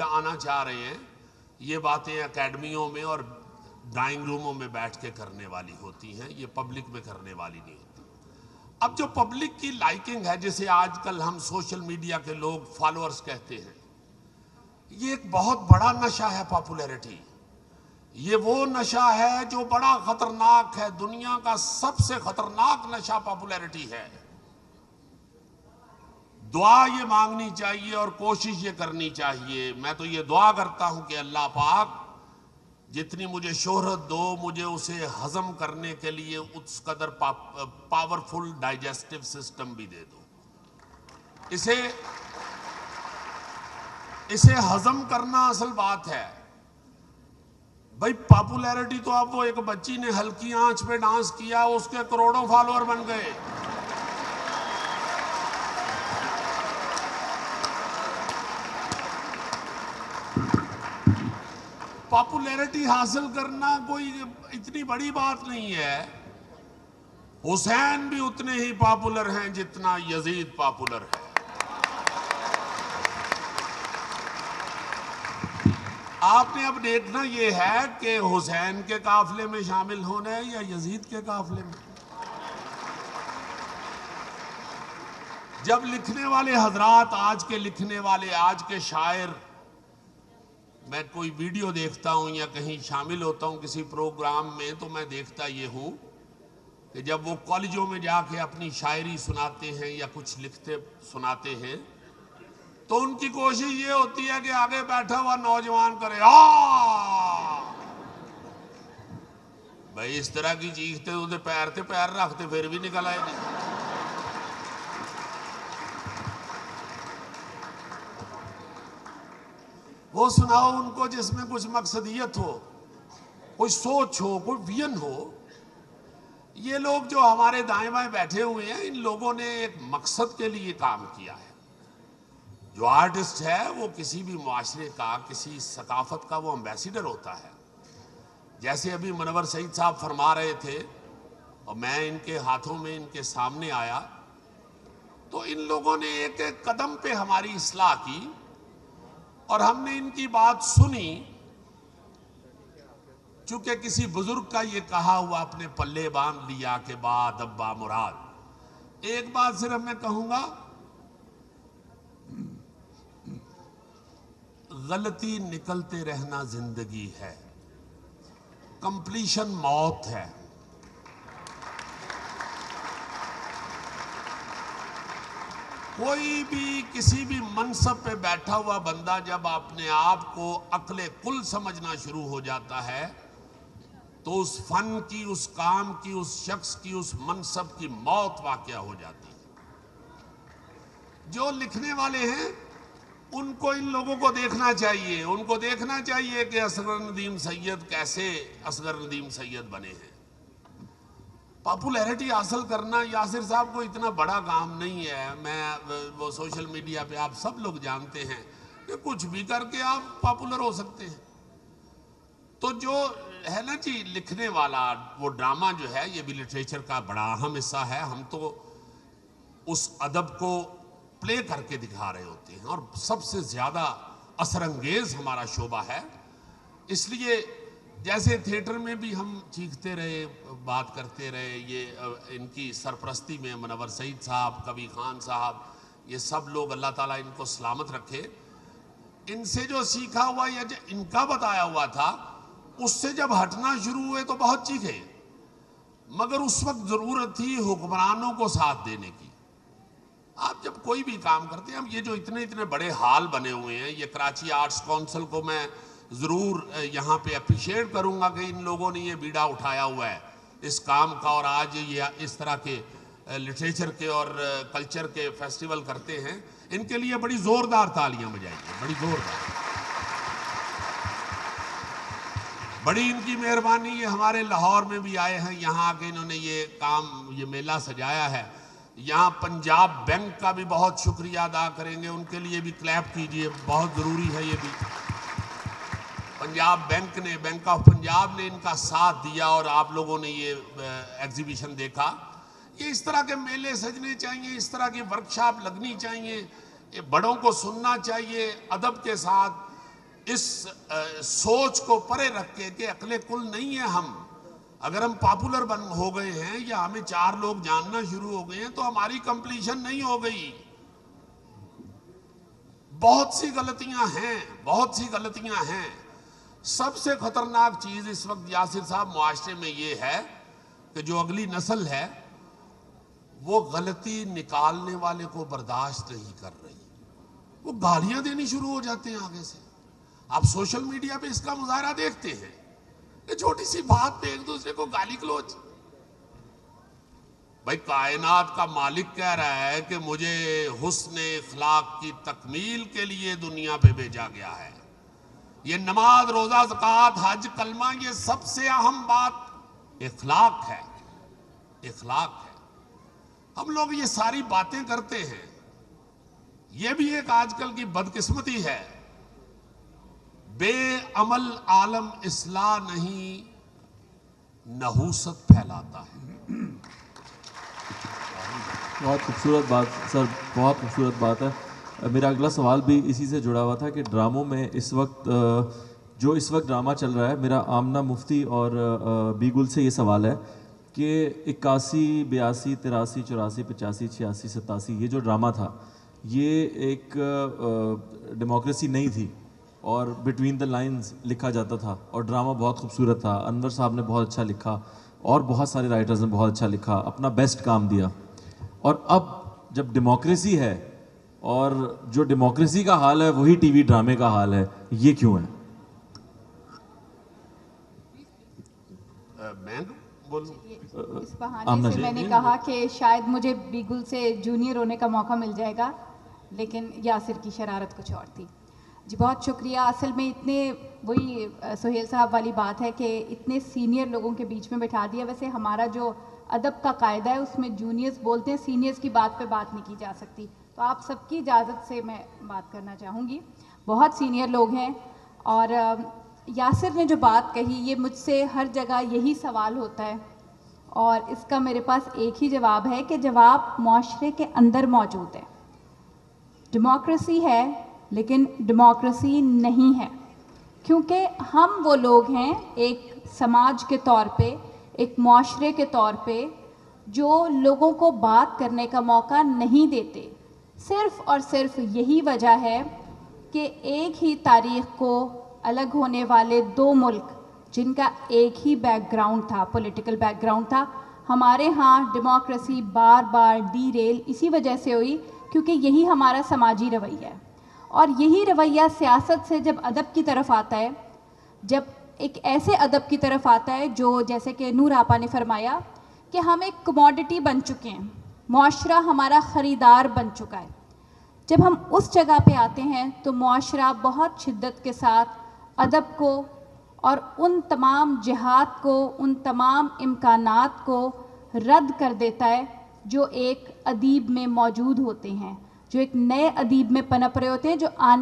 آنا چاہ رہے ہیں یہ باتیں اکیڈمیوں میں اور ڈرائنگ روموں میں بیٹھ کے کرنے والی ہوتی ہیں، یہ پبلک میں کرنے والی نہیں ہوتی۔ اب جو پبلک کی لائکنگ ہے، جسے آج کل ہم سوشل میڈیا کے لوگ فالوورز کہتے ہیں، یہ ایک بہت بڑا نشہ ہے پاپولیرٹی۔ یہ وہ نشہ ہے جو بڑا خطرناک ہے، دنیا کا سب سے خطرناک نشہ پاپولیرٹی ہے۔ دعا یہ مانگنی چاہیے اور کوشش یہ کرنی چاہیے، میں تو یہ دعا کرتا ہوں کہ اللہ پاک جتنی مجھے شہرت دو، مجھے اسے ہضم کرنے کے لیے اس قدر پاورفل ڈائجسٹو سسٹم بھی دے دو۔ اسے ہضم کرنا اصل بات ہے۔ بھئی پاپولیرٹی تو اب وہ ایک بچی نے ہلکی آنچ پہ ڈانس کیا، اس کے کروڑوں فالوور بن گئے۔ پاپولیرٹی حاصل کرنا کوئی اتنی بڑی بات نہیں ہے۔ حسین بھی اتنے ہی پاپولر ہیں جتنا یزید پاپولر ہے۔ آپ نے اب دیکھنا یہ ہے کہ حسین کے قافلے میں شامل ہونا ہے یا یزید کے قافلے میں۔ جب لکھنے والے حضرات، آج کے لکھنے والے، آج کے شاعر، میں کوئی ویڈیو دیکھتا ہوں یا کہیں شامل ہوتا ہوں کسی پروگرام میں، تو میں دیکھتا یہ ہوں کہ جب وہ کالجوں میں جا کے اپنی شاعری سناتے ہیں یا کچھ لکھتے سناتے ہیں، تو ان کی کوشش یہ ہوتی ہے کہ آگے بیٹھا ہوا نوجوان کرے بھائی اس طرح کی چیختے تو پیر تھے، پیر رکھتے پھر بھی نکل آئے نہیں۔ وہ سناؤ ان کو جس میں کچھ مقصدیت ہو، کوئی سوچ ہو، کوئی ویژن ہو۔ یہ لوگ جو ہمارے دائیں بائیں بیٹھے ہوئے ہیں، ان لوگوں نے ایک مقصد کے لیے کام کیا ہے۔ جو آرٹسٹ ہے وہ کسی بھی معاشرے کا، کسی ثقافت کا وہ امبیسیڈر ہوتا ہے۔ جیسے ابھی منور سعید صاحب فرما رہے تھے اور میں ان کے ہاتھوں میں ان کے سامنے آیا، تو ان لوگوں نے ایک ایک قدم پہ ہماری اصلاح کی اور ہم نے ان کی بات سنی۔ چونکہ کسی بزرگ کا یہ کہا ہوا اپنے پلے باندھ لیا کہ بعد ابا مراد۔ ایک بات صرف میں کہوں گا، غلطی نکلتے رہنا زندگی ہے، کمپلیشن موت ہے۔ کوئی بھی کسی بھی منصب پہ بیٹھا ہوا بندہ جب اپنے آپ کو عقل کل سمجھنا شروع ہو جاتا ہے تو اس فن کی، اس کام کی، اس شخص کی، اس منصب کی موت واقع ہو جاتی ہے۔ جو لکھنے والے ہیں ان کو ان لوگوں کو دیکھنا چاہیے، ان کو دیکھنا چاہیے کہ اصغر ندیم سید کیسے اصغر ندیم سید بنے ہیں۔ پاپولیرٹی حاصل کرنا یاسر صاحب کو اتنا بڑا کام نہیں ہے۔ وہ سوشل میڈیا پہ آپ سب لوگ جانتے ہیں کہ کچھ بھی کر کے آپ پاپولر ہو سکتے ہیں۔ تو جو ہے نا جی لکھنے والا، وہ ڈرامہ جو ہے یہ بھی لٹریچر کا بڑا اہم حصہ ہے۔ ہم تو اس ادب کو پلے کر کے دکھا رہے ہوتے ہیں اور سب سے زیادہ اثر انگیز ہمارا شعبہ ہے۔ اس لیے جیسے تھیٹر میں بھی ہم چیختے رہے، بات کرتے رہے، یہ ان کی سرپرستی میں منور سعید صاحب، کبھی خان صاحب، یہ سب لوگ اللہ تعالیٰ ان کو سلامت رکھے، ان سے جو سیکھا ہوا یا جو ان کا بتایا ہوا تھا اس سے جب ہٹنا شروع ہوئے تو بہت چیخے، مگر اس وقت ضرورت تھی حکمرانوں کو ساتھ دینے کی۔ آپ جب کوئی بھی کام کرتے ہیں، اب یہ جو اتنے بڑے ہال بنے ہوئے ہیں، یہ کراچی آرٹس کونسل کو میں ضرور یہاں پہ اپریشیٹ کروں گا کہ ان لوگوں نے یہ بیڑا اٹھایا ہوا ہے اس کام کا، اور آج یہ اس طرح کے لٹریچر کے اور کلچر کے فیسٹیول کرتے ہیں۔ ان کے لیے بڑی زوردار تالیاں بجائیے، بڑی زوردار۔ بڑی ان کی مہربانی، یہ ہمارے لاہور میں بھی آئے ہیں، یہاں آ کے انہوں نے یہ کام، یہ میلہ سجایا ہے۔ یہاں پنجاب بینک کا بھی بہت شکریہ ادا کریں گے، ان کے لیے بھی کلیپ کیجئے، بہت ضروری ہے یہ بھی۔ پنجاب بینک نے، بینک آف پنجاب نے ان کا ساتھ دیا اور آپ لوگوں نے یہ ایگزیبیشن دیکھا۔ یہ اس طرح کے میلے سجنے چاہیے، اس طرح کی ورکشاپ لگنی چاہیے، بڑوں کو سننا چاہیے ادب کے ساتھ۔ اس سوچ کو پرے رکھ کے کہ عقل کل نہیں ہے ہم، اگر ہم پاپولر ہو گئے ہیں یا ہمیں 4 لوگ جاننا شروع ہو گئے ہیں تو ہماری کمپلیشن نہیں ہو گئی. بہت سی غلطیاں ہیں. سب سے خطرناک چیز اس وقت یاسر صاحب معاشرے میں یہ ہے کہ جو اگلی نسل ہے وہ غلطی نکالنے والے کو برداشت نہیں کر رہی. وہ گالیاں دینی شروع ہو جاتے ہیں آگے سے. آپ سوشل میڈیا پہ اس کا مظاہرہ دیکھتے ہیں کہ چھوٹی سی بات پہ ایک دوسرے کو گالی گلوچ. بھائی کائنات کا مالک کہہ رہا ہے کہ مجھے حسن اخلاق کی تکمیل کے لیے دنیا پہ بھیجا گیا ہے. یہ نماز، روزہ، زکوٰۃ، حج، کلمہ، یہ سب سے اہم بات اخلاق ہے. ہم لوگ یہ ساری باتیں کرتے ہیں. یہ بھی ایک آج کل کی بدقسمتی ہے. بے عمل عالم اصلاح نہیں، نحوست پھیلاتا ہے. بہت خوبصورت بات سر، بہت خوبصورت بات ہے. میرا اگلا سوال بھی اسی سے جڑا ہوا تھا کہ ڈراموں میں اس وقت جو اس وقت ڈرامہ چل رہا ہے، میرا آمنہ مفتی اور بی گل سے یہ سوال ہے کہ 81، 82، 83، 84، 85، 86، 87 یہ جو ڈرامہ تھا یہ ایک ڈیموکریسی نہیں تھی اور بٹوین دا لائنز لکھا جاتا تھا اور ڈرامہ بہت خوبصورت تھا. انور صاحب نے بہت اچھا لکھا اور بہت سارے رائٹرز نے بہت اچھا لکھا، اپنا بیسٹ کام دیا. اور اب جب ڈیموکریسی ہے اور جو ڈیموکریسی کا حال ہے وہی ٹی وی ڈرامے کا حال ہے، یہ کیوں ہے؟ میں بولوں اس بہانے سے میں نے کہا کہ شاید مجھے بیگل سے جونیئر ہونے کا موقع مل جائے گا، لیکن یاسر کی شرارت کچھ اور تھی. جی بہت شکریہ. اصل میں اتنے وہی سہیل صاحب والی بات ہے کہ اتنے سینئر لوگوں کے بیچ میں بٹھا دیا. ویسے ہمارا جو ادب کا قاعدہ ہے اس میں جونیئرز بولتے ہیں، سینئرز کی بات پہ بات نہیں کی جا سکتی. تو آپ سب کی اجازت سے میں بات کرنا چاہوں گی. بہت سینئر لوگ ہیں اور یاسر نے جو بات کہی یہ مجھ سے ہر جگہ یہی سوال ہوتا ہے اور اس کا میرے پاس ایک ہی جواب ہے کہ جواب معاشرے کے اندر موجود ہے. ڈیموکریسی ہے لیکن ڈیموکریسی نہیں ہے، کیونکہ ہم وہ لوگ ہیں ایک سماج کے طور پہ، ایک معاشرے کے طور پہ جو لوگوں کو بات کرنے کا موقع نہیں دیتے. صرف اور صرف یہی وجہ ہے کہ ایک ہی تاریخ کو الگ ہونے والے 2 ملک جن کا ایک ہی بیک گراؤنڈ تھا، پولیٹیکل بیک گراؤنڈ تھا، ہمارے ہاں ڈیموکریسی بار بار ڈی ریل اسی وجہ سے ہوئی کیونکہ یہی ہمارا سماجی رویہ ہے. اور یہی رویہ سیاست سے جب ادب کی طرف آتا ہے، جب ایک ایسے ادب کی طرف آتا ہے جو جیسے کہ نور آپا نے فرمایا کہ ہم ایک کموڈٹی بن چکے ہیں، معاشرہ ہمارا خریدار بن چکا ہے. جب ہم اس جگہ پہ آتے ہیں تو معاشرہ بہت شدت کے ساتھ ادب کو اور ان تمام جہات کو، ان تمام امکانات کو رد کر دیتا ہے جو ایک ادیب میں موجود ہوتے ہیں، جو ایک نئے ادیب میں پنپ رہے ہوتے ہیں، جو آنے